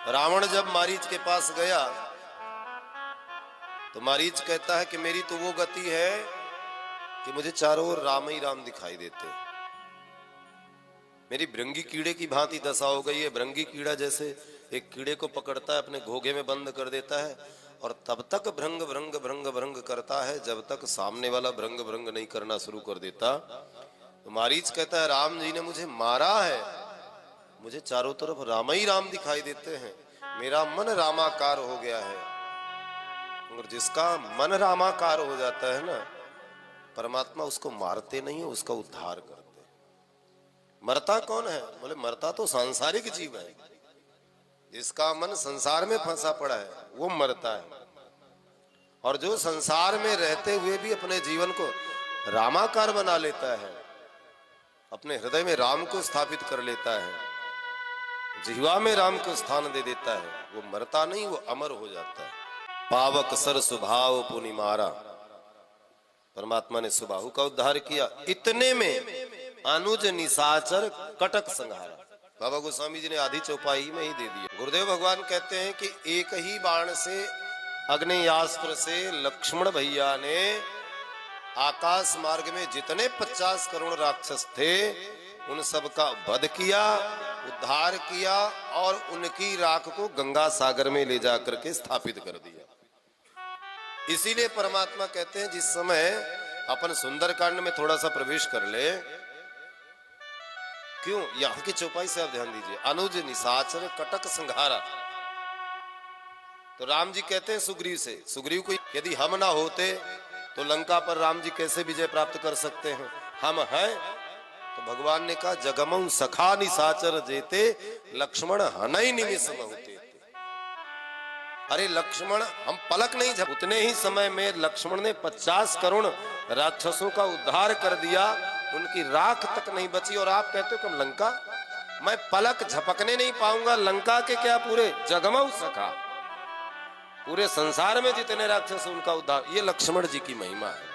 रावण जब मारीच के पास गया तो मारीच कहता है कि मेरी तो वो गति है कि मुझे चारों ओर राम ही राम दिखाई देते। मेरी भृंगी कीड़े की भांति दशा हो गई है। भृंगी कीड़ा जैसे एक कीड़े को पकड़ता है, अपने घोगे में बंद कर देता है और तब तक भृंग भृंग भृंग भृंग करता है जब तक सामने वाला भृंग भृंग नहीं करना शुरू कर देता। तो मारीच कहता है राम जी ने मुझे मारा है, मुझे चारों तरफ राम ही राम दिखाई देते हैं, मेरा मन रामाकार हो गया है। और जिसका मन रामाकार हो जाता है ना, परमात्मा उसको मारते नहीं है, उसका उद्धार करते। मरता कौन है? बोले मरता तो सांसारिक जीव है। जिसका मन संसार में फंसा पड़ा है वो मरता है, और जो संसार में रहते हुए भी अपने जीवन को रामाकार बना लेता है, अपने हृदय में राम को स्थापित कर लेता है, जिह्वा में राम को स्थान दे देता है, वो मरता नहीं, वो अमर हो जाता है। पावक सर सुभाव पुनि मारा, परमात्मा ने सुबाहु का उद्धार किया। इतने में अनुज निशाचर कटक संहारा। बाबा गोस्वामी जी ने आधी चौपाई में ही दे दिया। गुरुदेव भगवान कहते हैं कि एक ही बाण से, अग्नेयास्त्र से लक्ष्मण भैया ने आकाश मार्ग में जितने 50 करोड़ राक्षस थे उन सब का वध किया, उद्धार किया और उनकी राख को गंगा सागर में ले जाकर के स्थापित कर दिया। इसीलिए परमात्मा कहते हैं जिस समय अपन सुंदरकांड में थोड़ा सा प्रवेश कर ले, क्यों यहां की चौपाई से आप ध्यान दीजिए, अनुज निशाचर कटक संहारा। तो राम जी कहते हैं सुग्रीव से, सुग्रीव को यदि हम ना होते तो लंका पर राम जी कैसे विजय प्राप्त कर सकते हैं? हम हैं। तो भगवान ने कहा जगमऊ सखा निशाचर जेते लक्ष्मण हनई निमिष होते। अरे लक्ष्मण, हम पलक नहीं झप, उतने ही समय में लक्ष्मण ने 50 करोड़ राक्षसों का उद्धार कर दिया, उनकी राख तक नहीं बची। और आप कहते हो कि लंका, मैं पलक झपकने नहीं पाऊंगा, लंका के क्या पूरे जगमऊ सखा, पूरे संसार में जितने राक्षस उनका उद्धार। ये लक्ष्मण जी की महिमा है।